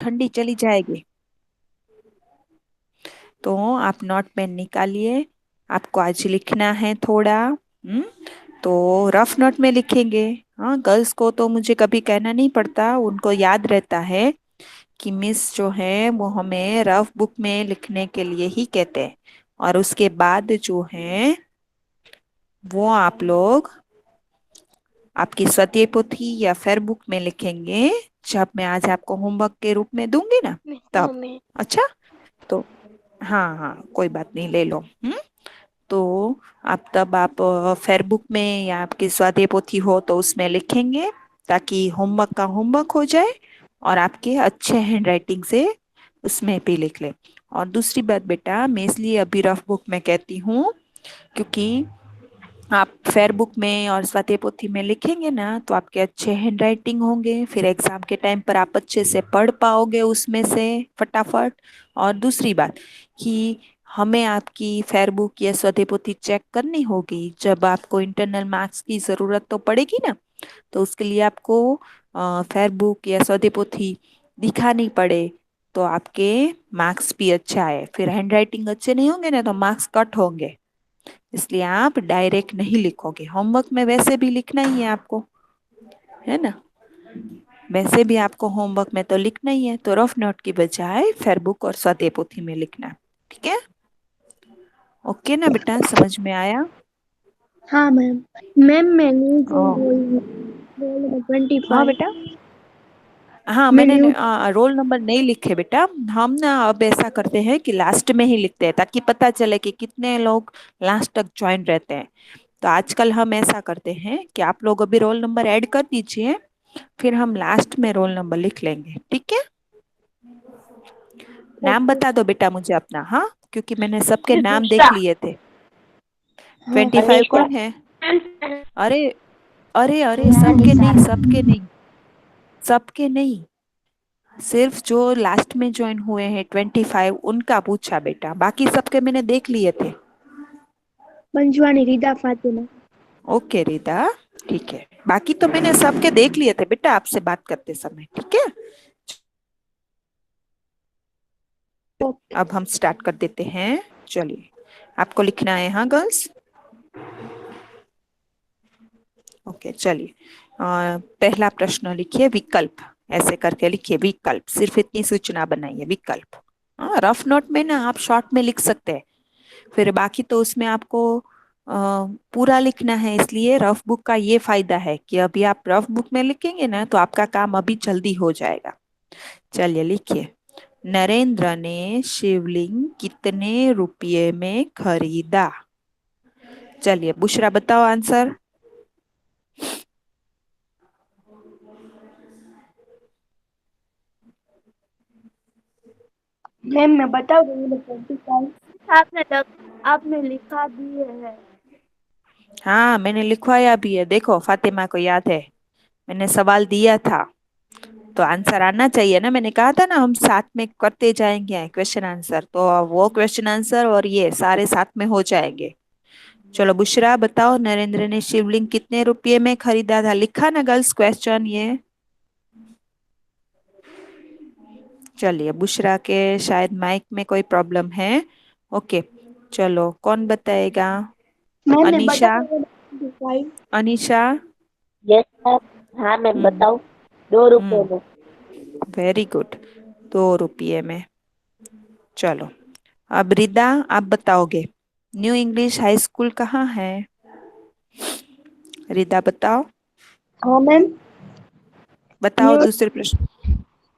ठंडी चली जाएगी। तो आप नोट पेन निकालिए। आपको आज लिखना है थोड़ा। तो रफ नोट में लिखेंगे। हाँ, गर्ल्स को तो मुझे कभी कहना नहीं पड़ता, उनको याद रहता है कि मिस जो है वो हमें रफ बुक में लिखने के लिए ही कहते हैं। और उसके बाद जो है वो आप लोग आपकी स्वतीय पोथी या फिर बुक में लिखेंगे, जब मैं आज आपको होमवर्क के रूप में दूंगी ना, हाँ तब। मैम। अच्छा। तो हाँ हाँ, कोई बात नहीं, ले लो। तो आप फेयर बुक में या आपकी स्वाध्याय पोथी हो तो उसमें लिखेंगे, ताकि होमवर्क का होमवर्क हो जाए और आपके अच्छे हैंड राइटिंग से उसमें भी लिख ले। और दूसरी बात बेटा, मैं इसलिए अभी रफ बुक में कहती हूँ क्योंकि आप फेयर बुक में और स्वाध्याय पोथी में लिखेंगे ना तो आपके अच्छे हैंड राइटिंग होंगे, फिर एग्जाम के टाइम पर आप अच्छे से पढ़ पाओगे उसमें से फटाफट। और दूसरी बात कि हमें आपकी फेयर बुक या स्वाध्याय पोथी चेक करनी होगी जब आपको इंटरनल मार्क्स की जरूरत तो पड़ेगी ना। तो उसके लिए आपको फेयर बुक या स्वाध्याय पोथी दिखानी पड़े, तो आपके मार्क्स भी अच्छा आए। फिर हैंड राइटिंग अच्छे नहीं होंगे ना तो मार्क्स कट होंगे। इसलिए आप डायरेक्ट नहीं लिखोगे, होमवर्क में वैसे भी लिखना ही है आपको, है ना। वैसे भी आपको होमवर्क में तो लिखना ही है, तो रफ नोट की बजाय फेयरबुक और स्वाध्याय पोथी में लिखना। ठीक है। ओके ना बेटा, समझ में आया? हाँ मैम। मैम मैंने जो ओ, रोल नंबर ट्वेंटी हाँ फाइव बेटा। हाँ, में मैंने न्यू। रोल नंबर नहीं लिखे बेटा। हम ना अब ऐसा करते हैं कि लास्ट में ही लिखते हैं, ताकि पता चले कि कितने लोग लास्ट तक ज्वाइन रहते हैं। तो आजकल हम ऐसा करते हैं कि आप लोग अभी रोल नंबर ऐड कर दीजिए, फिर हम लास्ट में रोल नंबर लिख लेंगे। ठीक है। नाम ओके। बता दो बेटा मुझे अपना, हाँ, क्योंकि मैंने सबके नाम निशा। देख लिए थे। हाँ। 25 अनीशा। कौन है? अरे, अरे अरे, हाँ सबके निशा। नहीं, सबके नहीं, सबके नहीं। सिर्फ जो लास्ट में ज्वाइन हुए हैं 25, उनका पूछा बेटा, बाकी सबके मैंने देख लिए थे। मंजुआनी रिदा फातिमा। ओके रीता, ठीक है। बाकी तो मैंने सबके देख लिए थे बेटा आपसे बात करते समय। ठीक है। ओके। अब हम स्टार्ट कर देते हैं। चलिए, आपको लिखना है, हाँ गर्ल्स। ओके, चलिए। पहला प्रश्न लिखिए विकल्प। ऐसे करके लिखिए विकल्प, सिर्फ इतनी सूचना बनाइए विकल्प। हाँ, रफ नोट में ना आप शॉर्ट में लिख सकते हैं, फिर बाकी तो उसमें आपको पूरा लिखना है। इसलिए रफ बुक का ये फायदा है कि अभी आप रफ बुक में लिखेंगे ना तो आपका काम अभी जल्दी हो जाएगा। चलिए लिखिए। नरेंद्र ने शिवलिंग कितने रुपये में खरीदा? चलिए बुशरा बताओ आंसर। मैम मैं बता दूंगी मैं 25। आपने लग, आपने लिखा दिए है। हाँ, मैंने लिखवाया भी है, देखो फातिमा को याद है, मैंने सवाल दिया था। तो आंसर आना चाहिए ना, मैंने कहा था ना हम साथ में करते जाएंगे क्वेश्चन आंसर, तो वो क्वेश्चन आंसर और ये सारे साथ में हो जाएंगे। चलो बुशरा बताओ, नरेंद्र ने शिवलिंग कितने रुपये में खरीदा था? लिखा ना गर्ल्स क्वेश्चन ये? चलिए, बुशरा के शायद माइक में कोई प्रॉब्लम है। ओके, चलो कौन बताएगा? मैम मैं बता अनीशा। दूंगी 25। अनीशा। Yes ma'am. हाँ मैम हम्म। बताओ। 2 रुपए हम्म। में। वेरी गुड, 2 रुपये में। चलो, अब रिदा आप बताओगे, न्यू इंग्लिश हाई स्कूल कहाँ है? रिदा बताओ। हाँ मैम। बताओ न्यू। दूसरे प्रश्न।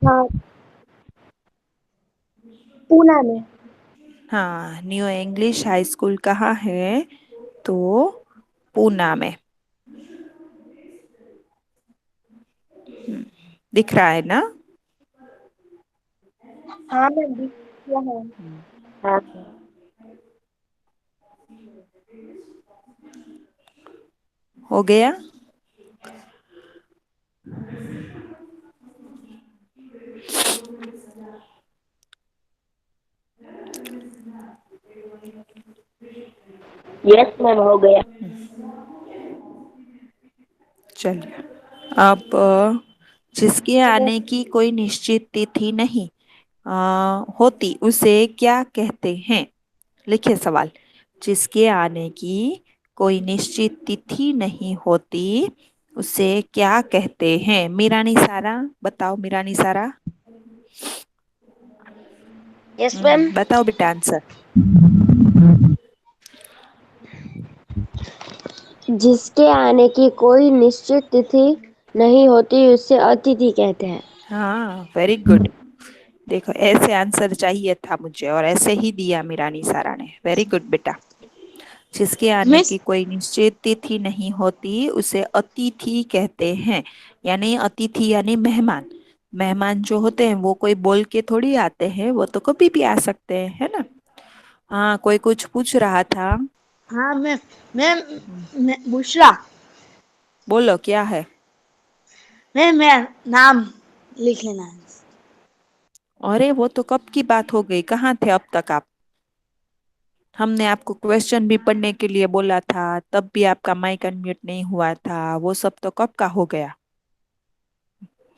हाँ। पूना में। हाँ, न्यू इंग्लिश हाई स्कूल कहाँ है? तो पूना में। दिख रहा है ना? हाँ मैम दिख रहा है। हाँ मैम। हो गया। यस मैम हो गया। चलिए, अब जिसके आने की कोई निश्चित तिथि नहीं होती उसे क्या कहते हैं? लिखिए सवाल। जिसके आने की कोई निश्चित तिथि नहीं होती उसे क्या कहते हैं? मीरानी सारा बताओ, मीरानी सारा। Yes ma'am. बताओ बेटा आंसर। जिसके आने की कोई निश्चित तिथि नहीं होती उसे अतिथि कहते हैं। हाँ, वेरी गुड। देखो, ऐसे आंसर चाहिए था मुझे और ऐसे ही दिया मीरानी सारा ने। वेरी गुड बेटा। जिसके आने मिस की कोई निश्चित तिथि नहीं होती उसे अतिथि कहते हैं। यानी अतिथि यानी मेहमान। मेहमान जो होते हैं वो कोई बोल के थोड़ी आते हैं, वो तो कभी भी आ सकते हैं, है ना। हाँ, कोई कुछ पूछ रहा था। हाँ मैं बुशरा। बोलो क्या है? मैं नाम लिख लेना है। अरे वो तो कब की बात हो गई, कहाँ थे अब तक आप? हमने आपको क्वेश्चन भी पढ़ने के लिए बोला था, तब भी आपका माइक अनम्यूट नहीं हुआ था। वो सब तो कब का हो गया।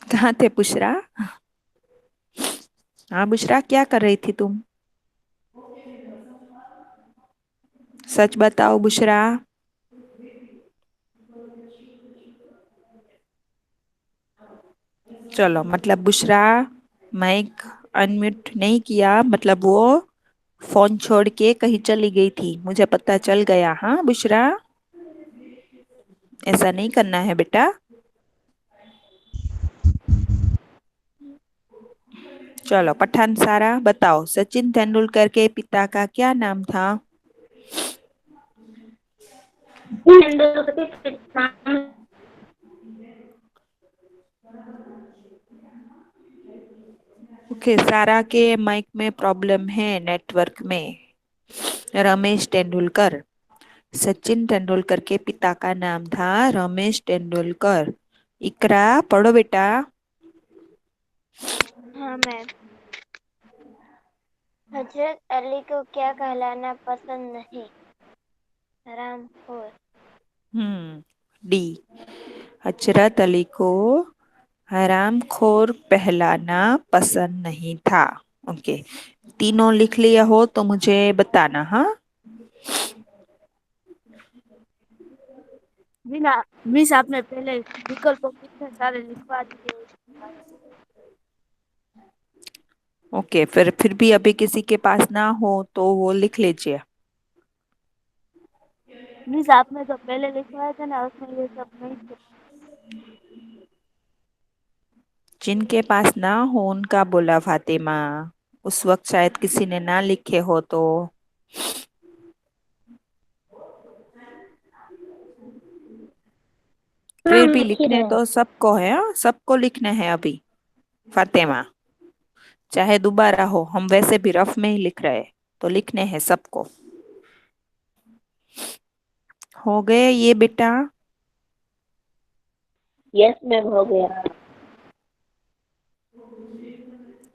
कहाँ थे बुशरा? हाँ बुशरा, क्या कर रही थी तुम? सच बताओ बुशरा। चलो, मतलब बुशरा माइक अनम्यूट नहीं किया, मतलब वो फोन छोड़ के कहीं चली गई थी, मुझे पता चल गया। हाँ बुशरा, ऐसा नहीं करना है बेटा। चलो पठान सारा बताओ, सचिन तेंदुलकर के पिता का क्या नाम था? ओके, सारा के माइक में प्रॉब्लम है, नेटवर्क में। रमेश तेंदुलकर। सचिन तेंदुलकर के पिता का नाम था रमेश तेंदुलकर। इकरा पढ़ो बेटा। हाँ मैम। हजरत अली को क्या कहलाना पसंद नहीं? हरामखोर। डी। हजरत अली को हरामखोर कहलाना पसंद नहीं था। ओके, तीनों लिख लिया हो तो मुझे बताना। हाँ, बिना मिस आपने पहले विकल्पों कितने सारे लिखवा दिए उसके बाद। ओके, फिर भी अभी किसी के पास ना हो तो वो लिख लीजिए। मिस आपने तो पहले लिखवाया था ना, उसमें ये सब नहीं थे। जिनके पास ना हो उनका बोला फातिमा। उस वक्त शायद किसी ने ना लिखे हो तो। फिर हम भी लिख ही लिखने रहे हैं। तो सबको है। हाँ? सबको लिखने हैं अभी फातिमा। चाहे दोबारा हो, हम वैसे भी रफ में ही लिख रहे हैं, तो लिखने हैं सबको। हो गए ये बेटा? यस मैम, हो गया।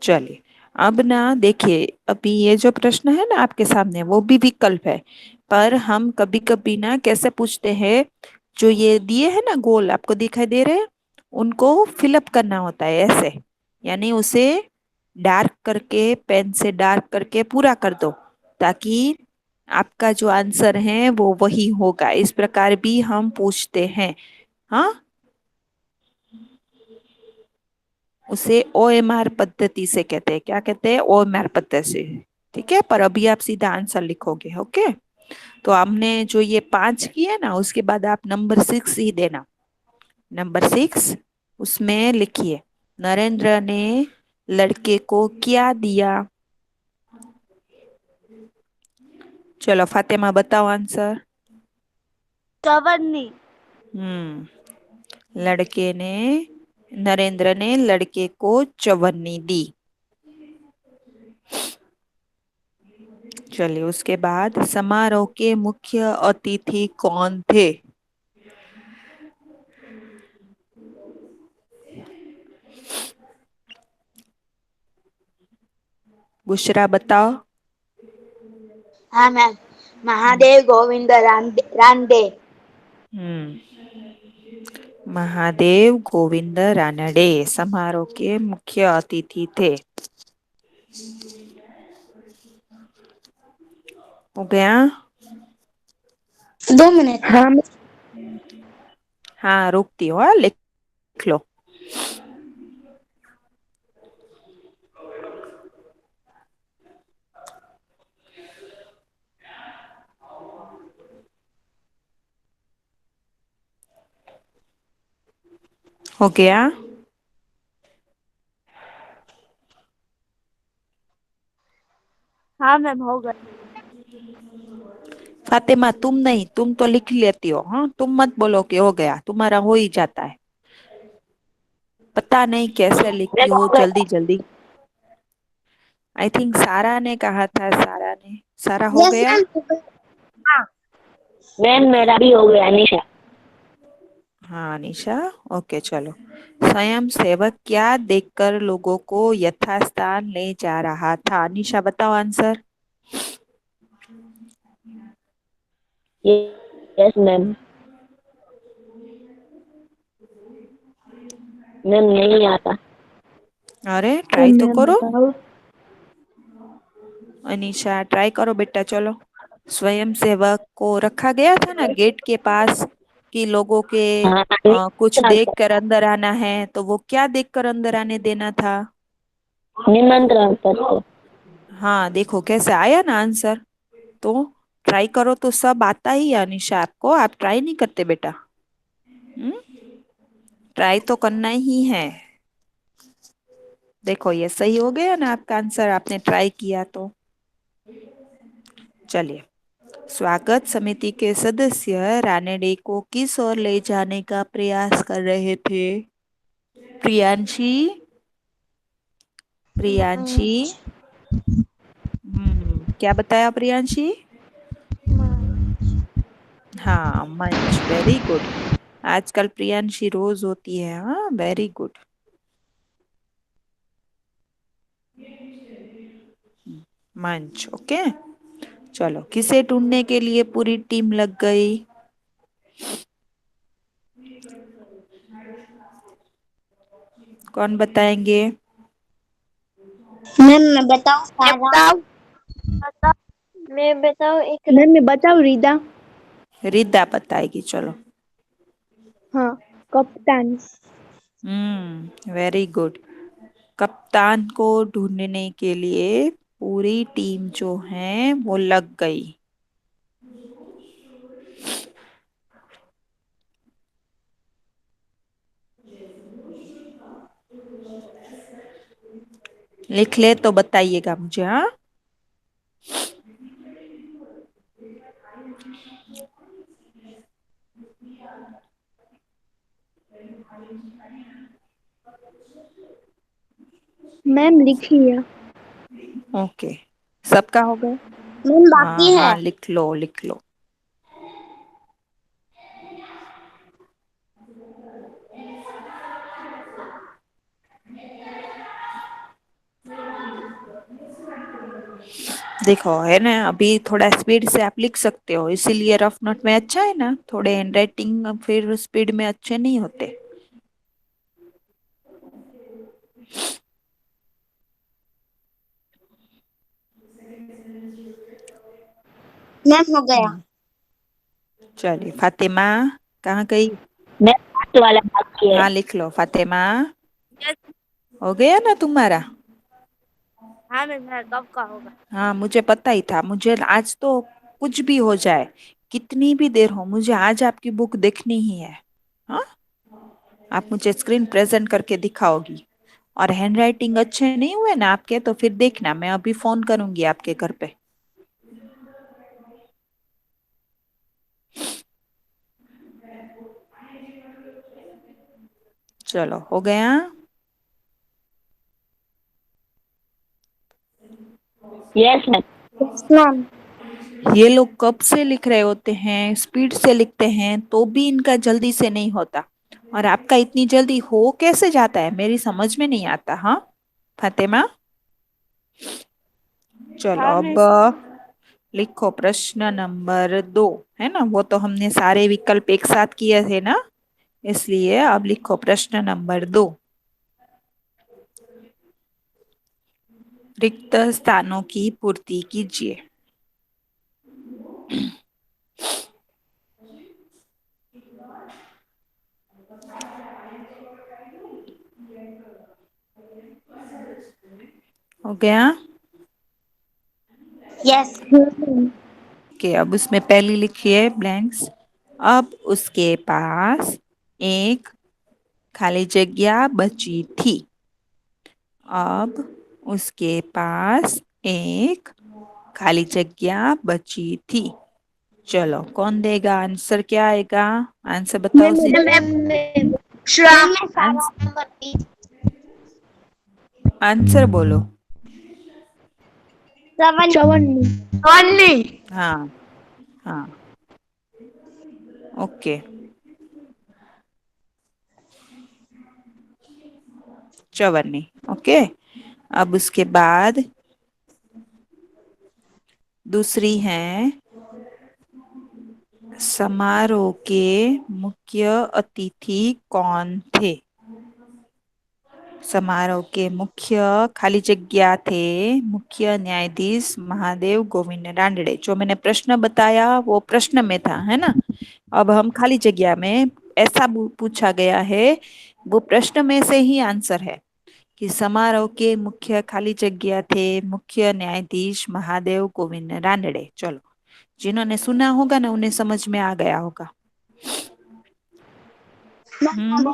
चलिए, अब ना देखिए, अभी ये जो प्रश्न है ना आपके सामने वो भी विकल्प है। पर हम कभी कभी ना कैसे पूछते हैं, जो ये दिए है ना गोल आपको दिखाई दे रहे हैं, उनको फिलअप करना होता है ऐसे। यानी उसे डार्क करके, पेन से डार्क करके पूरा कर दो, ताकि आपका जो आंसर है वो वही होगा। इस प्रकार भी हम पूछते हैं। हाँ, उसे OMR पद्धति से कहते हैं। क्या कहते हैं? OMR पद्धति से। ठीक है, पर अभी आप सीधा आंसर लिखोगे। ओके, तो हमने जो ये 5 किए ना, उसके बाद आप नंबर 6 ही देना। नंबर 6 उसमें लिखिए, नरेंद्र ने लड़के को क्या दिया? चलो फातिमा बताओ आंसर। चवन्नी। लड़के ने नरेंद्र ने लड़के को चवन्नी दी। चलिए, उसके बाद समारोह के मुख्य अतिथि कौन थे? बुशरा बताओ। हाँ मैम। महादेव गोविंद रानडे। हम्म महादेव गोविंद रानडे समारोह के मुख्य अतिथि थे। हो गया? 2 मिनट। हाँ। हाँ रुकती हो, हाँ, लिख लो। हो गया? हाँ मैम, हो गया। फातिमा तुम नहीं, तुम तो लिख लेती हो, हाँ तुम मत बोलो कि हो गया, तुम्हारा हो ही जाता है। पता नहीं कैसे लिखती मैम हो हो गया। जल्दी जल्दी। आई थिंक सारा ने कहा था, सारा ने, सारा हो यस गया? मैम, हो गया। हाँ। मैम मेरा भी हो गया निशा। हाँ निशा, ओके चलो। स्वयं सेवक क्या देखकर लोगों को यथास्थान ले जा रहा था? निशा बताओ आंसर। Yes ma'am. मैम नहीं आता। अरे तो ट्राई तो मैम करो। बताओ। अनीशा ट्राई करो बेटा, चलो। स्वयं सेवक को रखा गया था ना गेट के पास कि लोगों के हाँ कुछ देख निमंत्रण। कर अंदर आना है, तो वो क्या देख कर अंदर आने देना था? निमंत्रण पत्र। हाँ देखो कैसे आया ना आंसर। तो ट्राई करो तो सब आता ही है अनीशा आपको, आप ट्राई नहीं करते बेटा? ट्राई तो करना ही है। देखो ये सही हो गया ना आपका आंसर, आपने ट्राई किया तो। चलिए। स्वागत समिति के सदस्य रानेडे को किस ओर ले जाने का प्रयास कर रहे थे? प्रियांशी, प्रियांशी। क्या बताया प्रियांशी? हाँ मंच, वेरी गुड। आजकल प्रियांशी रोज होती है, हाँ वेरी गुड। मंच, ओके। चलो, किसे ढूंढने के लिए पूरी टीम लग गई? कौन बताएंगे? मैम मैं बताऊँ सारा? बताओ, मैं बताओ एक मैम मैं बताऊँ रीदा? रिदा बताएगी, चलो। हाँ, कप्तान। Very good. कप्तान को ढूंढने के लिए पूरी टीम जो है वो लग गई। लिख ले तो बताइएगा मुझे, हाँ। मैम लिख लिया। ओके, सबका हो गया? मैम हाँ बाकी है। हाँ लिख लो लिख लो। देखो है ना, अभी थोड़ा स्पीड से आप लिख सकते हो, इसीलिए रफ नोट में अच्छा है ना, थोड़े हैंड राइटिंग फिर स्पीड में अच्छे नहीं होते। मैम हो गया। हम्म, चलिए फातिमा कहाँ गई? मैम लास्ट वाला बाकी है। हाँ लिख लो फातिमा। यस। हो गया ना तुम्हारा? हाँ मैम, कब का होगा? हाँ मुझे पता ही था, मुझे आज तो कुछ भी हो जाए, कितनी भी देर हो, मुझे आज आपकी बुक देखनी ही है। हाँ, आप मुझे स्क्रीन प्रेजेंट करके दिखाओगी। और हैंड राइटिंग अच्छे नहीं हुए ना आपके, तो फिर देखना, मैं अभी फोन करूंगी आपके घर पे। चलो हो गया? Yes ma'am. Yes ma'am. ये लोग कब से लिख रहे होते हैं, स्पीड से लिखते हैं तो भी इनका जल्दी से नहीं होता, और आपका इतनी जल्दी हो कैसे जाता है, मेरी समझ में नहीं आता। हाँ फातिमा, चलो हाँ अब मैम। लिखो प्रश्न नंबर 2। है ना, वो तो हमने सारे विकल्प एक साथ किए थे ना, इसलिए अब लिखो प्रश्न नंबर 2। रिक्त स्थानों की पूर्ति कीजिए। हो गया? यस। कि अब उसमें पहली लिखिए ब्लैंक्स। अब उसके पास एक खाली जगह बची थी। अब उसके पास एक खाली जगह बची थी। चलो कौन देगा आंसर? क्या आएगा आंसर? बताओ मैम श्राम आंसर बोलो। ओनली हाँ हाँ, ओके। चवन्नी, ओके। अब उसके बाद दूसरी है, समारोह के मुख्य अतिथि कौन थे? समारोह के मुख्य खाली जगह थे मुख्य न्यायाधीश महादेव गोविंद रानड़े। जो मैंने प्रश्न बताया वो प्रश्न में था, है ना। अब हम खाली जगह में ऐसा पूछा गया है, वो प्रश्न में से ही आंसर है कि समारोह के मुख्य खाली जगह थे मुख्य न्यायाधीश महादेव गोविंद रानड़े। चलो, जिन्होंने सुना होगा ना उन्हें समझ में आ गया होगा। हम्म।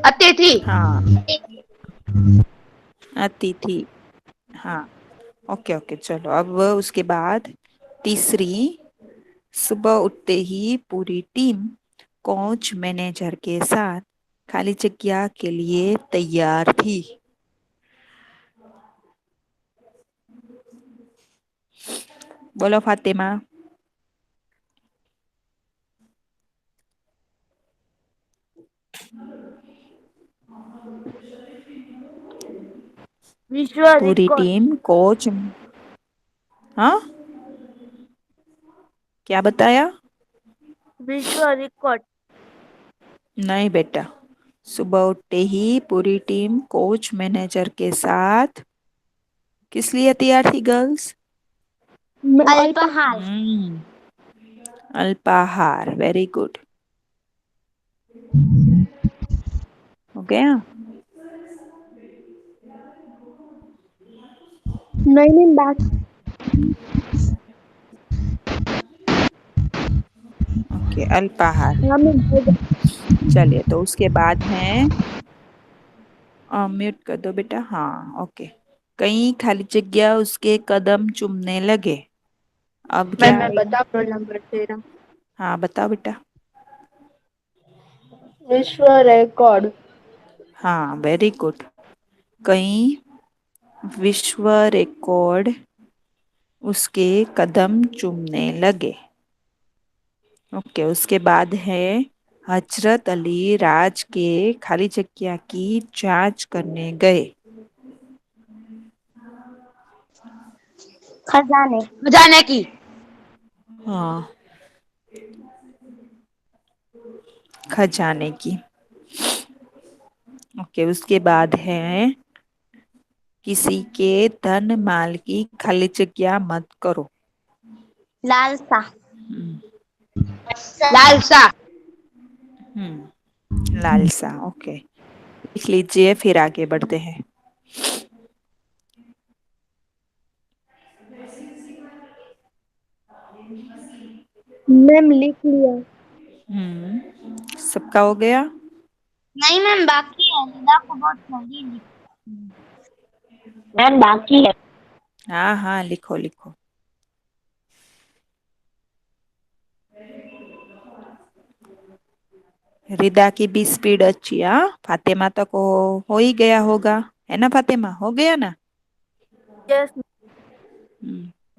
अतिथि हाँ, अतिथि। हाँ, ओके ओके। चलो अब उसके बाद तीसरी, सुबह उठते ही पूरी टीम कोच मैनेजर के साथ खाली जगह के लिए तैयार थी। बोलो फातिमा। विश्व पूरी रिकॉर्ड टीम कोच। हाँ, क्या बताया? विश्व रिकॉर्ड नहीं बेटा, सुबह उठते ही पूरी टीम कोच मैनेजर के साथ किस लिए तैयार थी गर्ल्स? अल्पहार हम्म, अल्पाहार। Very good. हो गया? नहीं नहीं बात ओके, अल्पाहार। हमें चलिए, तो उसके बाद है, म्यूट कर दो बेटा। हाँ, ओके। कई खाली जगह उसके कदम चूमने लगे। अब क्या मैं आएगा? बता रोल नंबर 13 हाँ, बताओ बेटा। विश्व रिकॉर्ड हाँ, वेरी गुड। कई विश्व रिकॉर्ड उसके कदम चूमने लगे। ओके, उसके बाद है, हजरत अली राज के खाली जगह की जांच करने गए। खजाने जाने की हाँ, खजाने की। ओके, उसके बाद है, किसी के धन माल की खाली जगह मत करो। लालसा हम्म, लालसा लालसा। ओके, लिख लीजिए, फिर आगे बढ़ते हैं। मैम लिख लिया सबका हो गया? नहीं मैम बाकी है निदा को बहुत जल्दी लिख मैम बाकी है हाँ हाँ, लिखो लिखो। रिदा की भी स्पीड अच्छी है, हाँ। फातिमा तक हो ही गया होगा, है ना फातिमा? हो गया ना? यस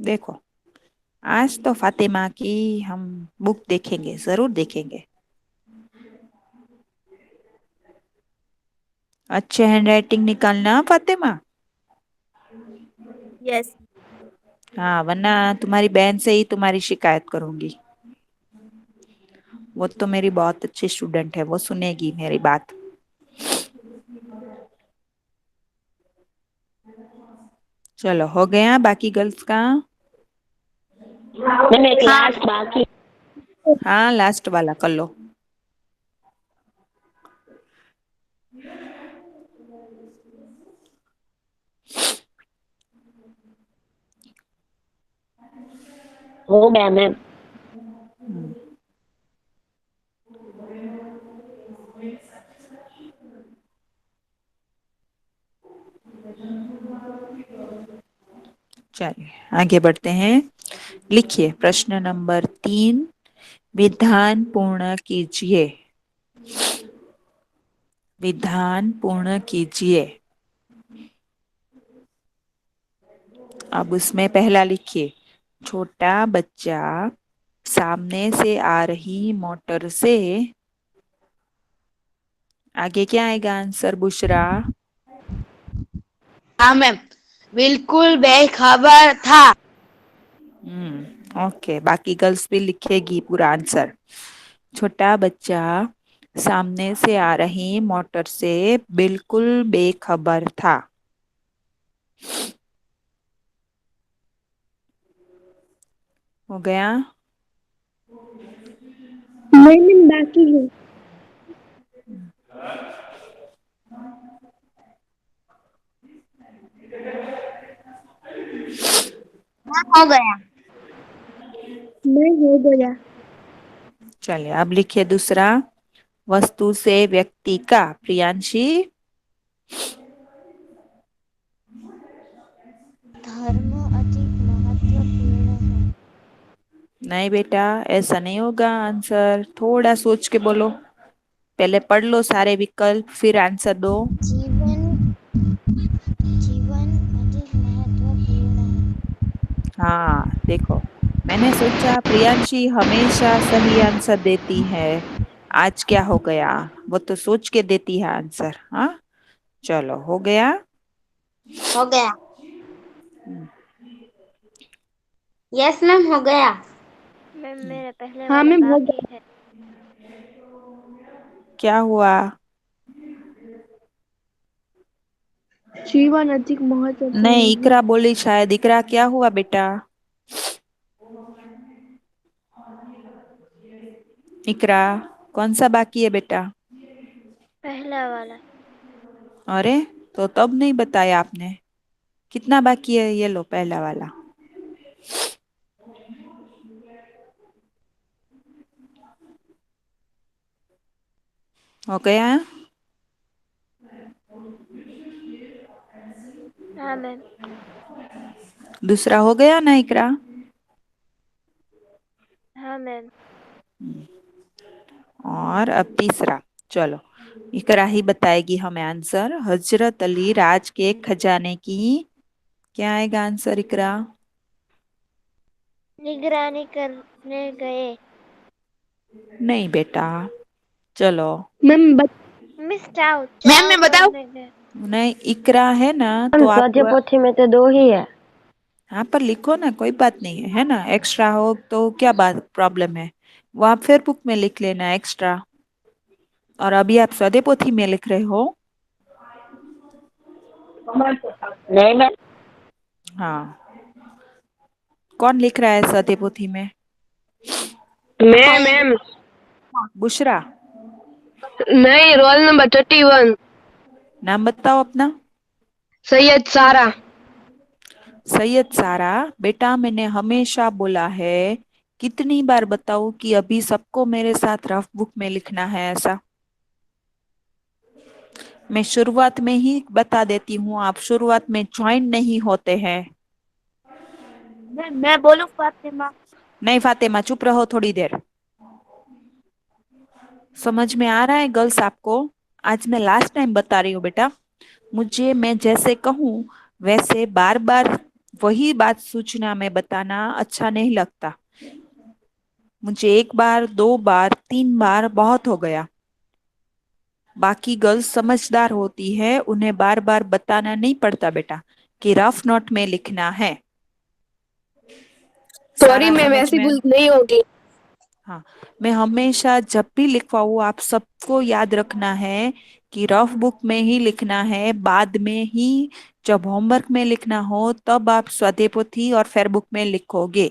देखो, आज तो फातिमा की हम बुक देखेंगे, जरूर देखेंगे। अच्छे हैंड राइटिंग निकालना फातिमा। यस हाँ, वरना तुम्हारी बहन से ही तुम्हारी शिकायत करूंगी। वो तो मेरी बहुत अच्छी स्टूडेंट है, वो सुनेगी मेरी बात। चलो हो गया बाकी गर्ल्स का? मैम एक लास्ट बाकी। हाँ लास्ट वाला कर लो। हो गया मैम। चलिए आगे बढ़ते हैं। लिखिए प्रश्न नंबर 3, विधान पूर्ण कीजिए। विधान पूर्ण कीजिए। अब उसमें पहला लिखिए, छोटा बच्चा सामने से आ रही मोटर से, आगे क्या आएगा आंसर बुशरा? हाँ मैम, बिल्कुल बेखबर था। ओके, बाकी गर्ल्स भी लिखेगी पूरा आंसर। छोटा बच्चा सामने से आ रही मोटर से बिल्कुल बेखबर था। हो गया? नहीं मैम बाकी है। हो गया। नहीं हो गया। चलिए अब लिखिए दूसरा, वस्तु से व्यक्ति का, प्रियांशी। धर्म अधिक महत्वपूर्ण है। नहीं बेटा, ऐसा नहीं होगा आंसर, थोड़ा सोच के बोलो। पहले पढ़ लो सारे विकल्प फिर आंसर दो। जीवन जीवन अधिक महत्वपूर्ण है। हाँ देखो, मैंने सोचा प्रियांशी हमेशा सही आंसर देती है, आज क्या हो गया? वो तो सोच के देती है आंसर। हाँ चलो हो गया। हो गया। यस मैम हो गया। मैम मेरा पहले हाँ वाला मैम हो बाकी है। क्या हुआ? जीवन अधिक महत्वपूर्ण नहीं, है। इकरा बोली शायद। इकरा क्या हुआ बेटा? इकरा कौन सा बाकी है बेटा? पहला वाला। अरे, तो तब नहीं बताया आपने। कितना बाकी है? ये लो पहला वाला। हो गया? हाँ मैम। दूसरा हो गया ना इकरा? हाँ मैम। और अब तीसरा। चलो इकरा ही बताएगी हमें आंसर। हजरत अली राज के खजाने की, क्या आएगा आंसर इकरा? निगरानी करने गए। नहीं बेटा, चलो। मैम मिस चाव मैम चाव मैं बताऊं? करने गए। नहीं, इकरा है ना हम तो आप स्वाध्याय पोथी में तो 2 ही है। यहाँ पर लिखो ना, कोई बात नहीं है ना? एक्स्ट्रा हो तो क्या बात प्रॉब्लम है? वो आप फिर बुक में लिख लेना एक्स्ट्रा। और अभी आप स्वाध्याय पोथी में लिख रहे हो? नहीं मैम। हाँ, कौन लिख रहा है स्वाध्याय पोथी में? मैं मैम। बुशरा। नहीं, रोल नंबर 31। नाम बताओ अपना। सैयद सारा। सैयद सारा। बेटा मैंने हमेशा बोला है, कितनी बार बताऊं कि अभी सबको मेरे साथ रफ बुक में लिखना है ऐसा? मैं शुरुआत में ही बता देती हूँ, आप शुरुआत में ज्वाइन नहीं होते हैं। मैं बोलूँ फातिमा। नहीं फातिमा, चुप रहो थोड़ी देर। समझ में आ रहा है गर्ल्स आपको? आज मैं लास्ट टाइम बता रही हूँ बेटा, मुझे मैं जैसे कहूँ वैसे बार बार वही बात सूचना में बताना अच्छा नहीं लगता। मुझे एक बार, 2 बार, 3 बार बहुत हो गया। बाकी गर्ल्स समझदार होती है, उन्हें बार बार बताना नहीं पड़ता बेटा कि रफ नोट में लिखना है। सॉरी सारा मैम, समझ ऐसी में? भूल नहीं होगी। हाँ, मैं हमेशा जब भी लिखवाऊँ आप सबको याद रखना है कि रफ बुक में ही लिखना है, बाद में ही जब होमवर्क में लिखना हो तब आप स्वाध्याय पोथी और फेयर बुक में लिखोगे।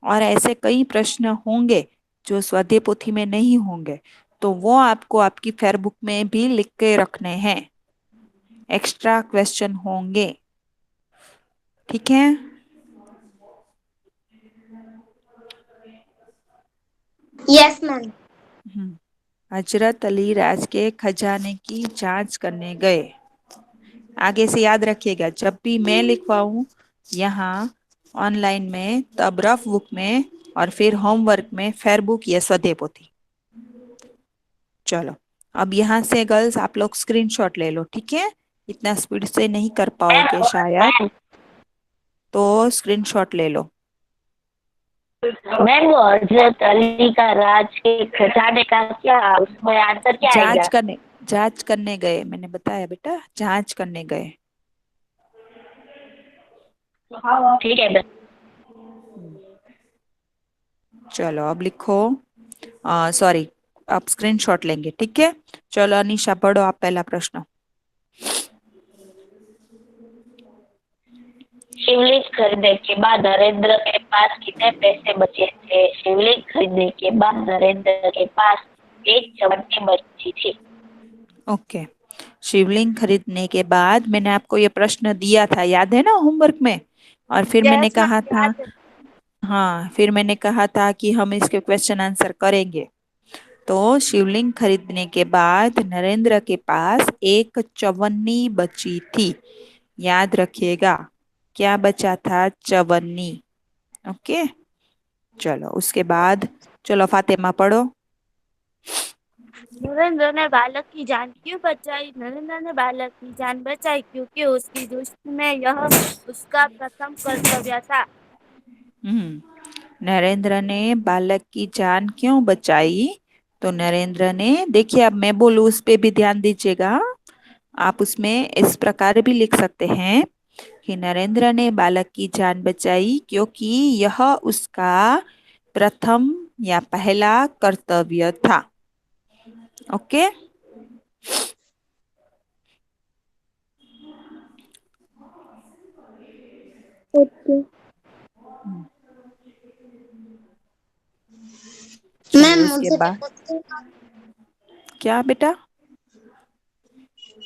और ऐसे कई प्रश्न होंगे जो स्वाध्याय पोथी में नहीं होंगे, तो वो आपको आपकी फेयर बुक में भी लिख के रखने हैं। एक्स्ट्रा क्वेश्चन होंगे, ठीक है। Yes ma'am. हजरत अली राज के खजाने की जांच करने गए। आगे से याद रखिएगा, जब भी मैं लिखवाऊं यहाँ ऑनलाइन में, तब रफ बुक में और फिर होमवर्क में फेयर बुक या स्वाध्याय पोथी। चलो, अब यहाँ से गर्ल्स आप लोग स्क्रीनशॉट ले लो, ठीक है। इतना स्पीड से नहीं कर पाओगे शायद, मैम तो स्क्रीनशॉट ले लो। मैम वो हजरत अली का राज के खजाने का क्या, उसमें आंसर क्या आएगा? जांच करने गए, मैंने बताया बेटा, जांच करने गए। ठीक है मैम। चलो अब लिखो, सॉरी, आप स्क्रीनशॉट लेंगे, ठीक है। चलो अनीशा पढ़ो आप पहला प्रश्न। शिवलिंग खरीदने के बाद नरेंद्र के पास कितने पैसे बचे थे? शिवलिंग खरीदने के बाद नरेंद्र के पास एक चवन्नी बची थी। ओके, शिवलिंग खरीदने के बाद मैंने आपको ये प्रश्न दिया था, याद है ना, होमवर्क में। और फिर मैंने यस कहा मैम, था, याद है। हाँ, फिर मैंने कहा था कि हम इसके क्वेश्चन आंसर करेंगे। तो शिवलिंग खरीदने के बाद नरेंद्र के पास एक चवन्नी बची थी। याद रखिएगा, क्या बचा था? चवन्नी। ओके, चलो उसके बाद, चलो फातिमा पढ़ो। नरेंद्र ने बालक की जान क्यों बचाई? नरेंद्र ने बालक की जान बचाई क्योंकि उसकी दृष्टि में यह उसका प्रथम कर्तव्य था। नरेंद्र ने बालक की जान क्यों बचाई? तो नरेंद्र ने, देखिए अब मैं बोलूँ उस पे भी ध्यान दीजिएगा। आप उसमें इस प्रकार भी लिख सकते हैं कि नरेंद्र ने बालक की जान बचाई क्योंकि यह उसका प्रथम या पहला कर्तव्य था। ओके, ओके चलिए मैम उसके मुझसे भी बाद, पूछिए ना। क्या बेटा?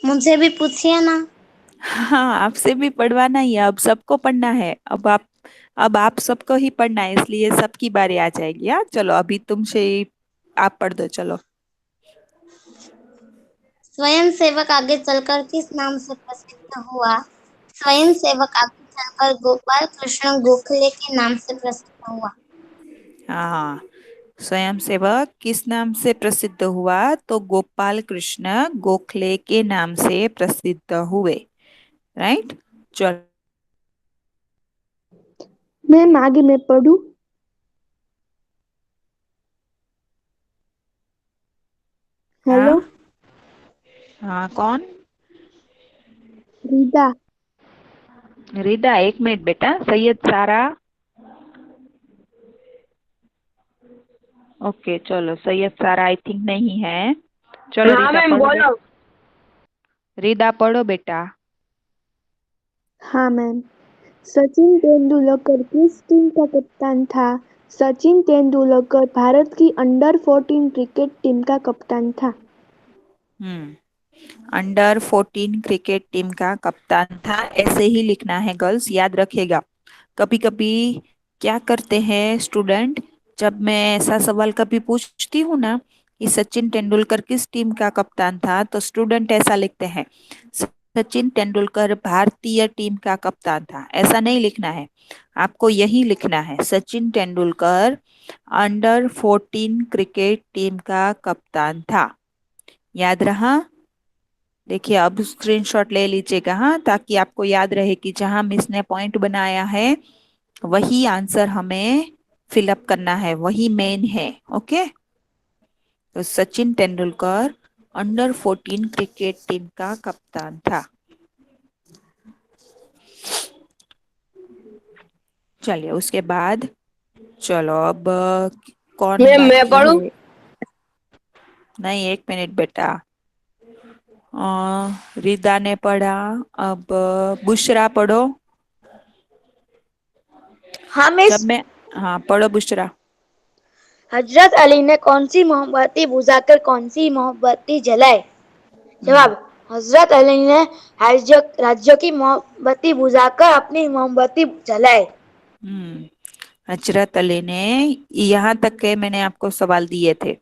मुझसे भी पूछिए ना। हाँ, आपसे भी पढ़वाना ही है, अब सबको पढ़ना है। अब आप सबको ही पढ़ना है, इसलिए सबकी बारी आ जाएगी। हाँ, चलो अभी तुमसे ही, आप पढ़ दो, चलो। स्वयं सेवक आगे चलकर किस नाम से प्रसिद्ध हुआ? स्वयं सेवक आगे चलकर गोपाल कृष्ण गोखले के नाम से प्रसिद्ध हुआ। हाँ, स्वयं सेवक किस नाम से प्रसिद्ध हुआ? तो गोपाल कृष्ण गोखले के नाम से प्रसिद्ध हुए। राइट, चलो। मैम आगे मैं पढ़ूं? हाँ, हेलो, हाँ, कौन? रीदा। रिदा, एक मिनट बेटा, सैयद सारा। ओके, चलो सैयद सारा आई थिंक नहीं है। चलो हाँ रिदा मैम पढ़ो बोलो। रिदा पढ़ो बेटा। हाँ मैम। सचिन तेंदुलकर किस टीम का कप्तान था? सचिन तेंदुलकर भारत की अंडर 14 क्रिकेट टीम का कप्तान था। अंडर 14 क्रिकेट टीम का कप्तान था, ऐसे ही लिखना है गर्ल्स, याद रखिएगा। कभी कभी क्या करते हैं स्टूडेंट, जब मैं ऐसा सवाल कभी पूछती हूँ ना कि सचिन तेंदुलकर किस टीम का कप्तान था, तो स्टूडेंट ऐसा लिखते हैं, सचिन तेंदुलकर भारतीय टीम का कप्तान था। ऐसा नहीं लिखना है, आपको यही लिखना है, Sachin Tendulkar under 14 cricket team का कप्तान था। याद रहा? देखिए अब स्क्रीनशॉट ले लीजिएगा, हाँ, ताकि आपको याद रहे कि जहां मिस ने पॉइंट बनाया है वही आंसर हमें फिलअप करना है, वही मेन है। ओके, तो Sachin Tendulkar under 14 cricket team का कप्तान था। चलिए उसके बाद, चलो अब कौन मैं बाकी पढ़ूं? है? नहीं, एक मिनट बेटा। रिदा ने पढ़ा। अब बुशरा पढ़ो। हाँ जब मिस। मैं हाँ, पढ़ो बुशरा। हजरत अली ने कौन सी मोमबत्ती बुझाकर कौन सी मोमबत्ती जलाई? हम्म। जवाब: हजरत अली ने राज्य की मोमबत्ती बुझाकर अपनी मोमबत्ती जलाई। हम्म। हजरत अली ने, यहाँ तक के मैंने आपको सवाल दिए थे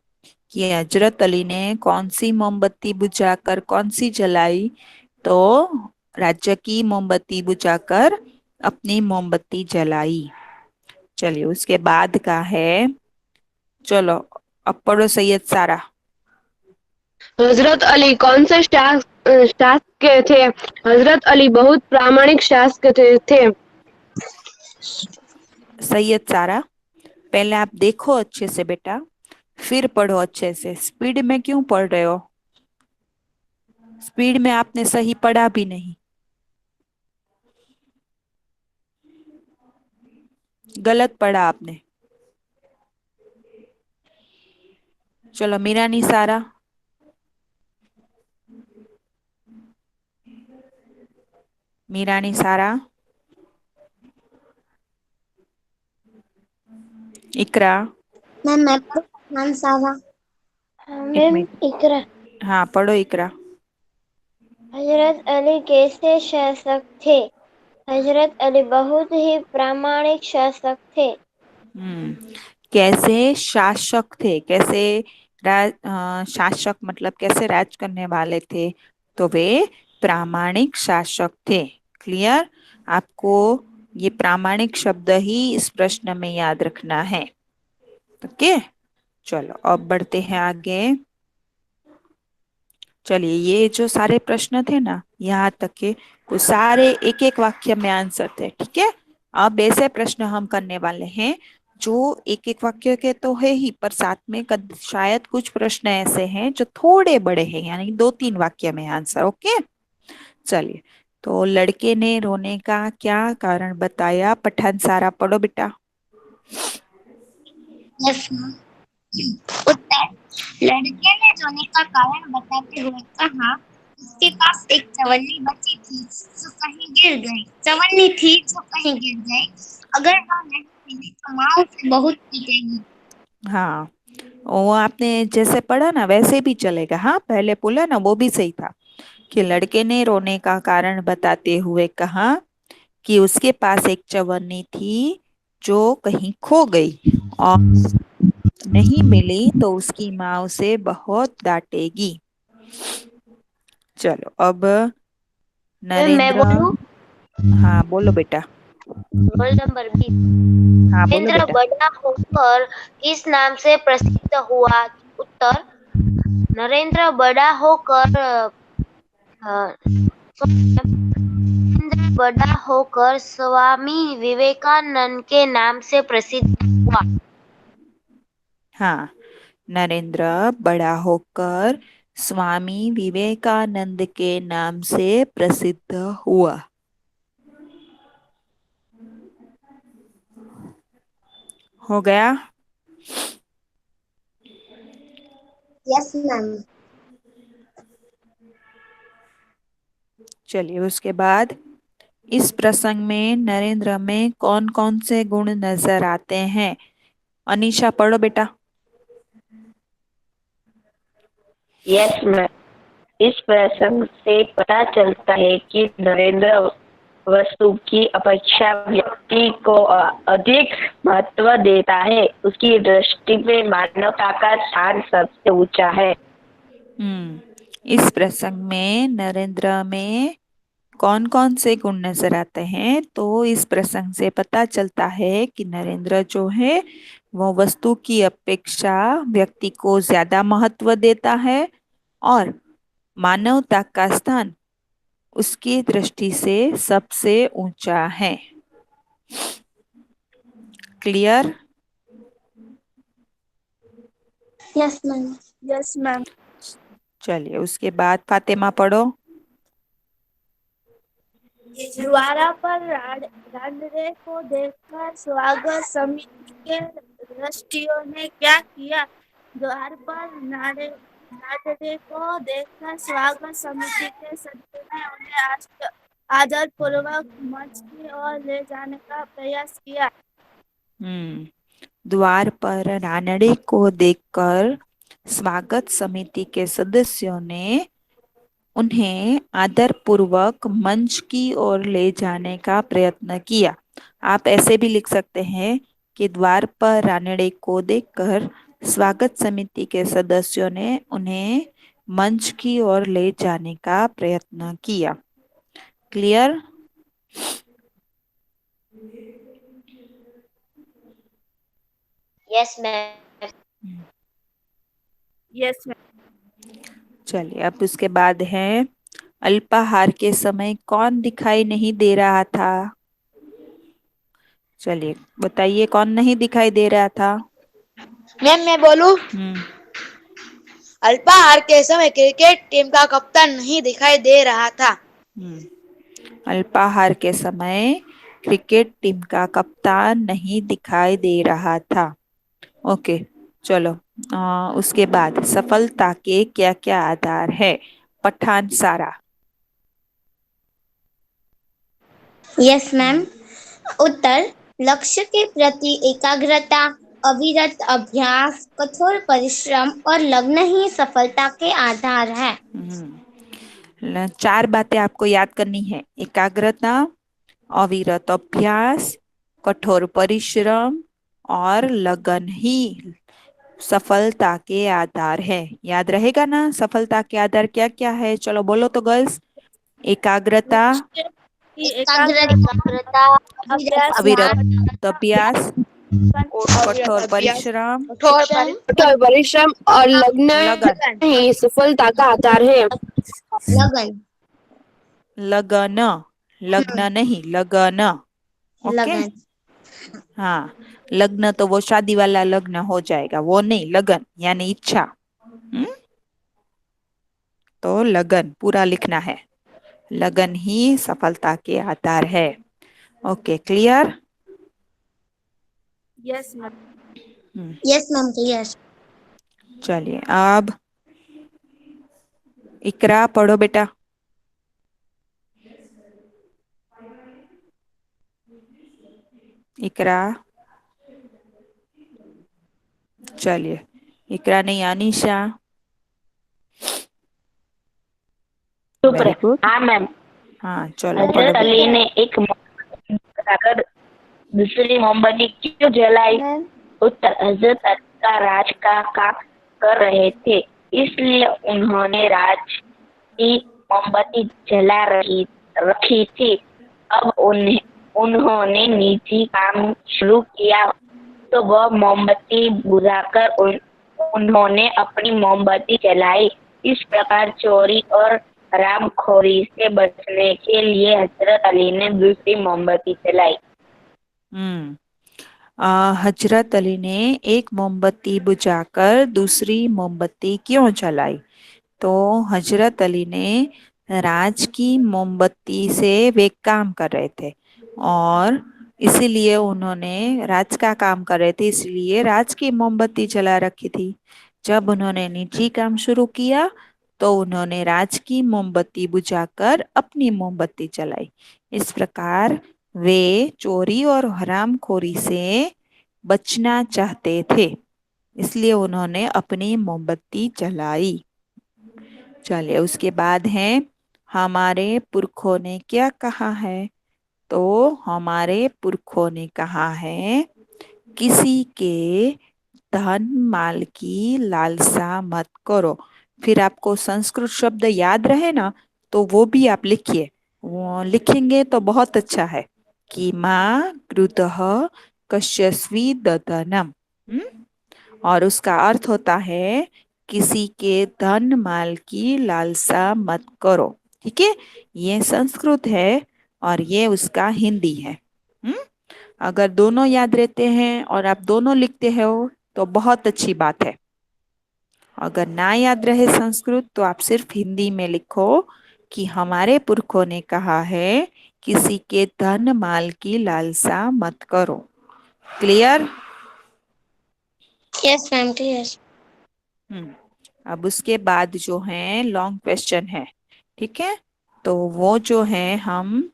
कि हजरत अली ने कौन सी मोमबत्ती बुझाकर कौन सी जलाई, तो राज्य की मोमबत्ती बुझाकर अपनी मोमबत्ती जलाई। चलिए, उसके बाद का है। चलो, अब पढ़ो सैयद सारा। हजरत अली कौन से शासक थे? हजरत अली बहुत प्रामाणिक शासक थे। सैयद सारा, पहले आप देखो अच्छे से बेटा, फिर पढ़ो अच्छे से। स्पीड में क्यों पढ़ रहे हो? स्पीड में आपने सही पढ़ा भी नहीं। गलत पढ़ा आपने। चलो, मीरानी सारा। मीरानी सारा। इकरा। मैं पढ़ूं सारा? एक मैम मिनट। इकरा। हाँ, पढ़ो इकरा। हजरत अली कैसे शासक थे? हजरत अली बहुत ही प्रामाणिक शासक थे। हम्म। कैसे शासक थे? कैसे शासक मतलब कैसे राज करने वाले थे? तो वे प्रामाणिक शासक थे। क्लियर? आपको ये प्रामाणिक शब्द ही इस प्रश्न में याद रखना है। ओके। चलो, अब बढ़ते हैं आगे। चलिए, ये जो सारे प्रश्न थे ना यहाँ तक के, वो सारे एक एक वाक्य में आंसर थे। ठीक है। अब ऐसे प्रश्न हम करने वाले हैं जो एक एक वाक्य के तो है ही, पर साथ में शायद कुछ प्रश्न ऐसे हैं जो थोड़े बड़े हैं, यानी 2-3 वाक्य में आंसर। ओके। चलिए, तो लड़के ने रोने का क्या कारण बताया? पठान सारा पढ़ो बेटा। Yes ma'am. उत्तर: लड़के ने रोने का कारण बताते हुए कहा, उसके पास एक चवन्नी बची थी जो कहीं गिर गई। चवन्नी थी जो कहीं गिर गई। अगर वह नहीं मिली तो माँ उसे बहुत पीटेगी। हाँ, वो आपने जैसे पढ़ा ना वैसे भी चलेगा। हाँ, पहले बोला ना वो भी सही था कि लड़के ने रोने का कारण बताते हुए कहा कि उसके पास एक चवन्नी थी जो कहीं खो गई और नहीं मिली तो उसकी माँ उसे बहुत डांटेगी। चलो, अब मैं नरेंद्र। बोलूं? हाँ, बोलो बेटा। Roll number 20। हाँ, बोलो नरेंद्र बेटा। बड़ा होकर किस नाम से प्रसिद्ध हुआ? उत्तर: नरेंद्र बड़ा होकर नरेंद्र बड़ा होकर स्वामी विवेकानंद के नाम से प्रसिद्ध हुआ। हाँ, नरेंद्र बड़ा होकर स्वामी विवेकानंद के नाम से प्रसिद्ध हुआ। हो गया। Yes ma'am. चलिए, उसके बाद इस प्रसंग में नरेंद्र में कौन कौन से गुण नजर आते हैं? अनीशा पढ़ो बेटा। Yes ma'am. इस प्रसंग से पता चलता है कि नरेंद्र वस्तु की अपेक्षा व्यक्ति को अधिक महत्व देता है। उसकी दृष्टि में मानवता का स्थान सबसे ऊंचा है। इस प्रसंग में नरेंद्र में कौन कौन से गुण नजर आते हैं? तो इस प्रसंग से पता चलता है कि नरेंद्र जो है वो वस्तु की अपेक्षा व्यक्ति को ज्यादा महत्व देता है और मानवता का स्थान उसकी दृष्टि से सबसे ऊंचा है। Clear? Yes ma'am. Yes ma'am. चलिए, उसके बाद फातिमा पढ़ो। द्वारा पर रांडरे को देखकर स्वागत समिति के सदस्यों ने क्या किया? द्वार पर रांडरे को देखकर स्वागत समिति के सदस्यों ने उन्हें आदर पूर्वक मंच की ओर ले जाने का प्रयास किया। द्वार पर रानड़े को देखकर स्वागत समिति के सदस्यों ने उन्हें आदरपूर्वक मंच की ओर ले जाने का प्रयत्न किया। आप ऐसे भी लिख सकते हैं कि द्वार पर रानड़े को देखकर स्वागत समिति के सदस्यों ने उन्हें मंच की ओर ले जाने का प्रयत्न किया। Clear? Yes ma'am. Yes ma'am. चलिए, अब उसके बाद है अल्पाहार के समय कौन दिखाई नहीं दे रहा था? चलिए बताइए, कौन नहीं दिखाई दे रहा था? मैम मैं बोलूं? अल्पाहार के समय क्रिकेट टीम का कप्तान नहीं दिखाई दे रहा था। अल्पाहार के समय क्रिकेट टीम का कप्तान नहीं दिखाई दे रहा था। ओके, चलो उसके बाद सफलता के क्या क्या आधार है? पठान सारा। Yes ma'am. उत्तर, लक्ष्य के प्रति एकाग्रता, अविरत अभ्यास, कठोर परिश्रम और लगन ही सफलता के आधार है। 4 बातें आपको याद करनी है। एकाग्रता, अविरत अभ्यास, कठोर परिश्रम और लगन ही सफलता के आधार है। याद रहेगा ना सफलता के आधार क्या क्या है? चलो बोलो तो गर्ल्स। एकाग्रता, अविरत अभ्यास, कठोर परिश्रम, कठोर परिश्रम और लगन ही सफलता का आधार है। लगन, लग्न नहीं, लगन। ओके, हाँ, लग्न तो वो शादी वाला लग्न हो जाएगा, वो नहीं, लगन यानी इच्छा। तो लगन पूरा लिखना है। लगन ही सफलता के आधार है। Okay, clear? Yes ma'am. Yes ma'am, clear. चलिए, अब इकरा पढ़ो बेटा। इकरा, चलिए, इकरा नहीं, अनीशा। Very good. हाँ मैम। हाँ, चलो हजरत पढ़ो। अली ने एक मोमबत्ती जलाकर दूसरी मोमबत्ती क्यों जलाई? उत्तर, हजरत अली का राज का काम कर रहे थे, इसलिए उन्होंने राज की मोमबत्ती जला रखी थी। अब उन्होंने निजी काम शुरू किया तो वह मोमबत्ती बुझाकर उन्होंने अपनी मोमबत्ती जलाई। इस प्रकार चोरी और हरामखोरी से बचने के लिए हजरत अली ने दूसरी मोमबत्ती जलाई। हजरत अली ने एक मोमबत्ती बुझाकर दूसरी मोमबत्ती क्यों जलाई? तो हजरत अली ने राज की मोमबत्ती से वे काम कर रहे थे और इसीलिए उन्होंने राज का काम कर रहे थे, इसलिए राज की मोमबत्ती जला रखी थी। जब उन्होंने निजी काम शुरू किया तो उन्होंने राज की मोमबत्ती बुझाकर अपनी मोमबत्ती जलाई। इस प्रकार वे चोरी और हरामखोरी से बचना चाहते थे, इसलिए उन्होंने अपनी मोमबत्ती जलाई। चलिए, उसके बाद है हमारे पुरखों ने क्या कहा है? तो हमारे पुरखों ने कहा है, किसी के धन माल की लालसा मत करो। फिर आपको संस्कृत शब्द याद रहे ना, तो वो भी आप लिखिए। वो लिखेंगे तो बहुत अच्छा है कि माँ कृतः कश्यस्वी ददनम। और उसका अर्थ होता है किसी के धन माल की लालसा मत करो। ठीक है, ये संस्कृत है और ये उसका हिंदी है। अगर दोनों याद रहते हैं और आप दोनों लिखते हो तो बहुत अच्छी बात है। अगर ना याद रहे संस्कृत तो आप सिर्फ हिंदी में लिखो कि हमारे पुरखों ने कहा है किसी के धन माल की लालसा मत करो। क्लियर? Yes ma'am, clear. अब उसके बाद जो है लॉन्ग क्वेश्चन है, ठीक है, तो वो जो है हम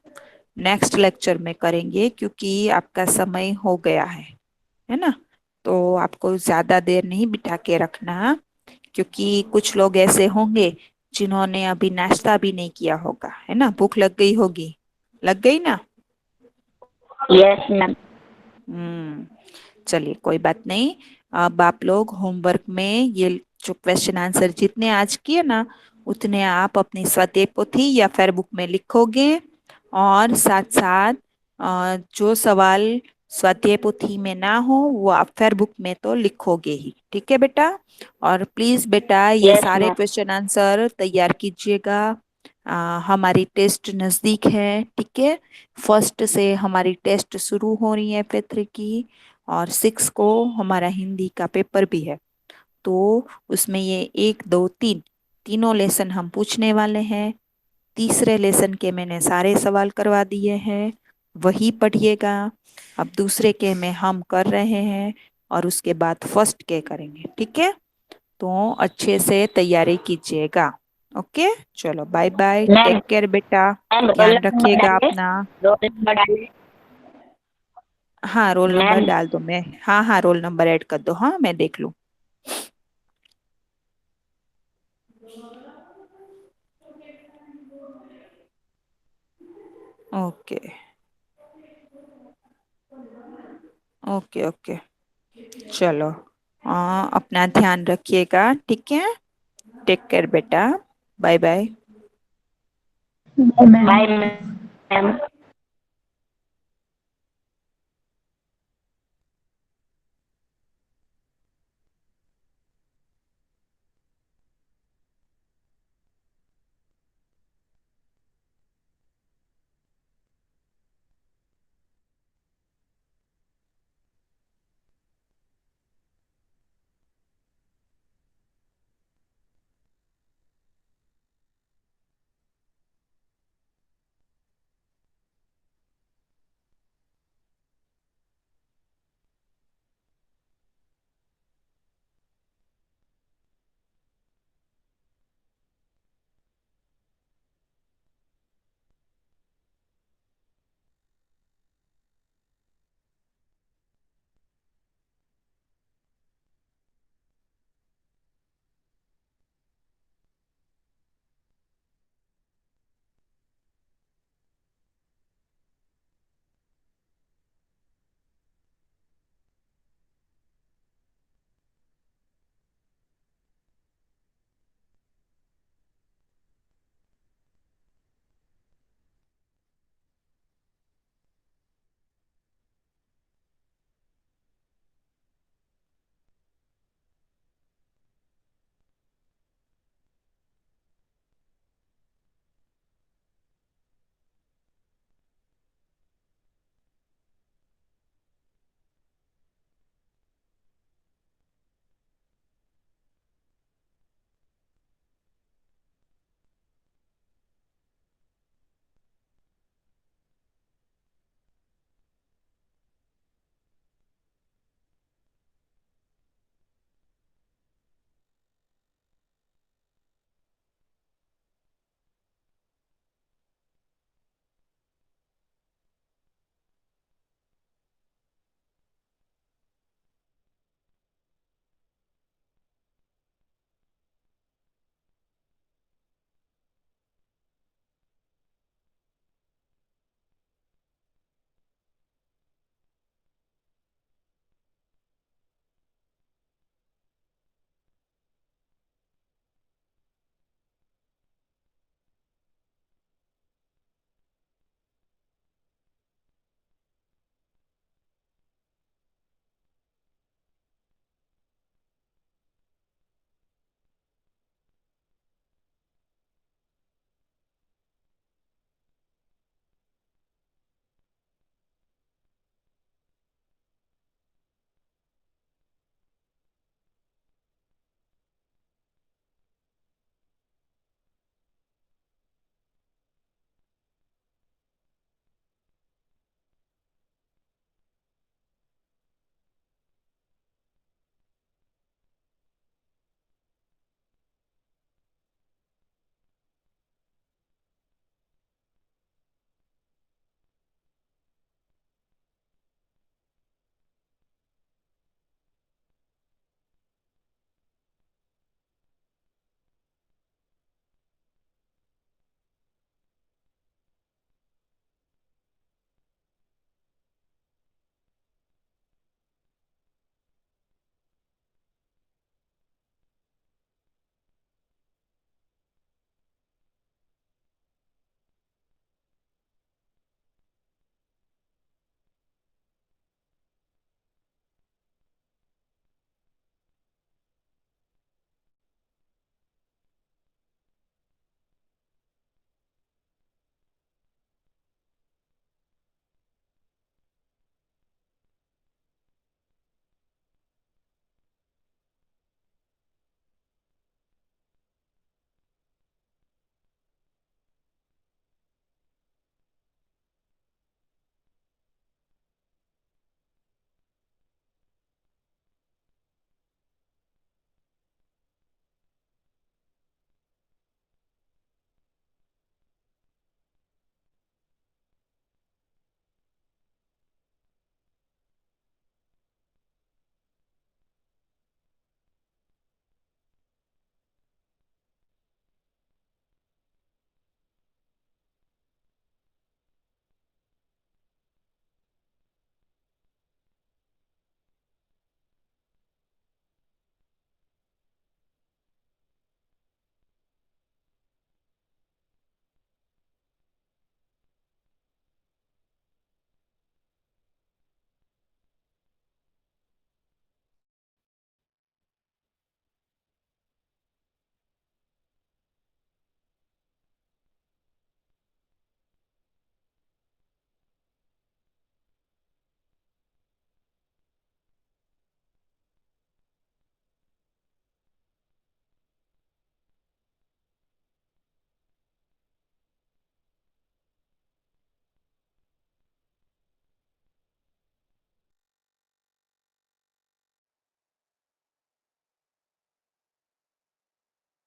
नेक्स्ट लेक्चर में करेंगे, क्योंकि आपका समय हो गया है ना। तो आपको ज्यादा देर नहीं बिठा के रखना, क्योंकि कुछ लोग ऐसे होंगे जिन्होंने अभी नाश्ता भी नहीं किया होगा, है ना, भूख लग गई होगी, लग गई ना? Yes ma'am. हम्म चलिए कोई बात नहीं। अब आप लोग होमवर्क में ये जो क्वेश्चन आंसर जितने आज किए ना, उतने आप अपनी स्वाध्याय पोथी या फेयर बुक में लिखोगे, और साथ साथ जो सवाल स्वाध्याय पोथी में ना हो वो आप फेयर बुक में तो लिखोगे ही, ठीक है बेटा? और प्लीज बेटा ये यस सारे मैम। क्वेश्चन आंसर तैयार कीजिएगा। हमारी टेस्ट नजदीक है, ठीक है? फर्स्ट से हमारी टेस्ट शुरू हो रही है पेपर की, और 6 को हमारा हिंदी का पेपर भी है। तो उसमें ये 1 2 3 तीनों लेसन हम पूछने वाले हैं। तीसरे लेसन के मैंने सारे सवाल करवा दिए हैं, वही पढ़िएगा। अब दूसरे के में हम कर रहे हैं, और उसके बाद फर्स्ट के करेंगे, ठीक है? तो अच्छे से तैयारी कीजिएगा। ओके, चलो bye bye, ma'am, take care बेटा, मैम रोल ध्यान नंबर रखिएगा डालिए। अपना। रोल नंबर डालिए। हाँ रोल नंबर मैम, डाल दो, मैं हाँ हाँ रोल नंबर ऐड कर दो, हाँ मैं देख लूँ। ओके ओके ओके, चलो अपना ध्यान रखिएगा, ठीक है? टेक केयर बेटा, bye bye. Bye ma'am. Bye ma'am.